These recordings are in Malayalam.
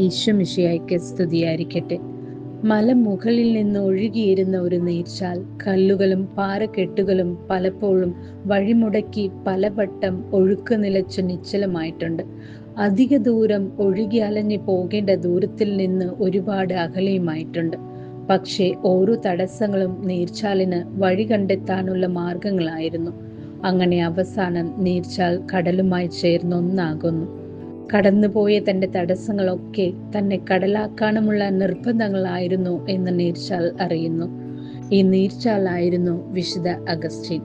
ഈശോമിശിഹായ്ക്ക് സ്തുതിയായിരിക്കട്ടെ. മലമുകളിൽ നിന്ന് ഒഴുകിയിരുന്ന ഒരു നീർച്ചാൽ കല്ലുകളും പാറക്കെട്ടുകളും പലപ്പോഴും വഴിമുടക്കി പലവട്ടം ഒഴുക്ക് നിലച്ചു നിശ്ചലമായിട്ടുണ്ട്. അധിക ദൂരം ഒഴുകി അലഞ്ഞു പോകേണ്ട ദൂരത്തിൽ നിന്ന് ഒരുപാട് അകലെയുമായിട്ടുണ്ട്. പക്ഷേ ഓരോ തടസ്സങ്ങളും നീർച്ചാലിന് വഴി കണ്ടെത്താനുള്ള മാർഗങ്ങളായിരുന്നു. അങ്ങനെ അവസാനം നീർച്ചാൽ കടലുമായി ചേർന്ന് ഒന്നാകുന്നു. കടന്നുപോയ തൻ്റെ തടസ്സങ്ങളൊക്കെ തന്നെ കടലാക്കാനുമുള്ള നിർബന്ധങ്ങളായിരുന്നു എന്ന് നീർച്ചാൽ അറിയുന്നു. ഈ നീർച്ചാലായിരുന്നു വിശുദ്ധ അഗസ്റ്റിൻ.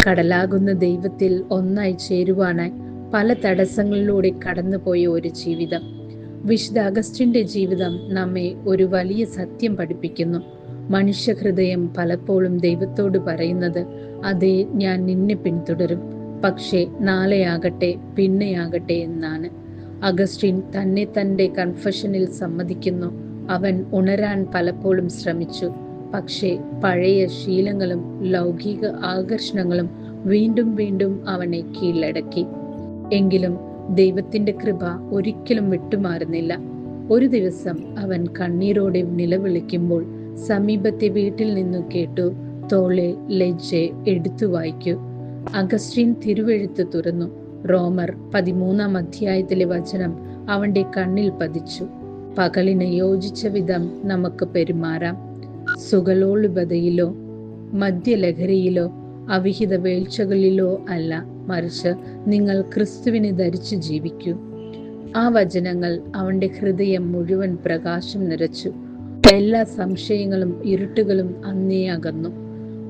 കടലാകുന്ന ദൈവത്തിൽ ഒന്നായി ചേരുവാനായി പല തടസ്സങ്ങളിലൂടെ കടന്നുപോയ ഒരു ജീവിതം. വിശുദ്ധ അഗസ്റ്റിൻ്റെ ജീവിതം നമ്മെ ഒരു വലിയ സത്യം പഠിപ്പിക്കുന്നു. മനുഷ്യഹൃദയം പലപ്പോഴും ദൈവത്തോട് പറയുന്നത്, അതെ, ഞാൻ നിന്നെ പിന്തുടരും, പക്ഷേ നാളെയാകട്ടെ, പിന്നെയാകട്ടെ എന്നാണ്. അഗസ്റ്റിൻ തന്നെ തൻ്റെ കൺഫഷനിൽ സമ്മതിക്കുന്നു. അവൻ ഉണരാൻ പലപ്പോഴും ശ്രമിച്ചു, പക്ഷേ പഴയ ശീലങ്ങളും ലൗകിക ആകർഷണങ്ങളും വീണ്ടും വീണ്ടും അവനെ കീഴടക്കി. എങ്കിലും ദൈവത്തിൻ്റെ കൃപ ഒരിക്കലും വിട്ടുമാറുന്നില്ല. ഒരു ദിവസം അവൻ കണ്ണീരോടെ നിലവിളിക്കുമ്പോൾ സമീപത്തെ വീട്ടിൽ നിന്നു കേട്ടു, തോളെ ലജ്ജെ എടുത്തു വായിക്കൂ. അഗസ്റ്റിൻ തിരുവെഴുത്ത് തുറന്നു. റോമർ 13-ാം അധ്യായത്തിലെ വചനം അവൻ്റെ കണ്ണിൽ പതിച്ചു. പകലിന് യോജിച്ച വിധം നമുക്ക് പെരുമാറാം. സുഖലോലുപതയിലോ മദ്യലഹരിയിലോ അവിഹിത വേഴ്ചകളിലോ അല്ല, മറിച്ച് നിങ്ങൾ ക്രിസ്തുവിനെ ധരിച്ചു ജീവിക്കൂ. ആ വചനങ്ങൾ അവൻ്റെ ഹൃദയം മുഴുവൻ പ്രകാശം നിറച്ചു. എല്ലാ സംശയങ്ങളും ഇരുട്ടുകളും അന്നേ അകന്നു.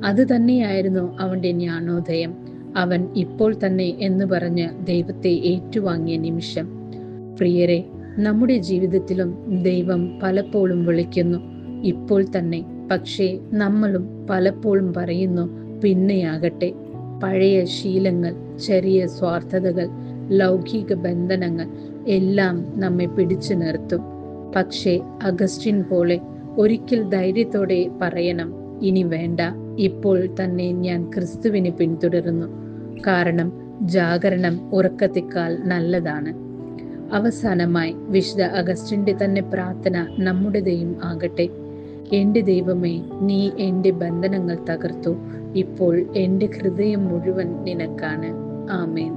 അത് തന്നെയായിരുന്നു അവൻ്റെ ജ്ഞാനോദയം. അവൻ ഇപ്പോൾ തന്നെ എന്ന് പറഞ്ഞ് ദൈവത്തെ ഏറ്റുവാങ്ങിയ നിമിഷം. പ്രിയരെ, നമ്മുടെ ജീവിതത്തിലും ദൈവം പലപ്പോഴും വിളിക്കുന്നു, ഇപ്പോൾ തന്നെ. പക്ഷേ നമ്മളും പലപ്പോഴും പറയുന്നു, പിന്നെയാകട്ടെ. പഴയ ശീലങ്ങൾ, ചെറിയ സ്വാർത്ഥതകൾ, ലൗകിക ബന്ധനങ്ങൾ എല്ലാം നമ്മെ പിടിച്ചു നിർത്തും. പക്ഷേ അഗസ്റ്റിൻ പോലെ ഒരിക്കൽ ധൈര്യത്തോടെ പറയണം, ഇനി വേണ്ട, ഇപ്പോൾ തന്നെ ഞാൻ ക്രിസ്തുവിനെ പിന്തുടരുന്നു. കാരണം ജാഗരണം ഉറക്കത്തേക്കാൾ നല്ലതാണ്. അവസാനമായി വിശുദ്ധ അഗസ്റ്റിൻ്റെ തന്നെ പ്രാർത്ഥന നമ്മുടേതെയും ആകട്ടെ. എൻ്റെ ദൈവമേ, നീ എൻ്റെ ബന്ധനങ്ങൾ തകർത്തു. ഇപ്പോൾ എൻ്റെ ഹൃദയം മുഴുവൻ നിനക്കാണ്. ആമേൻ.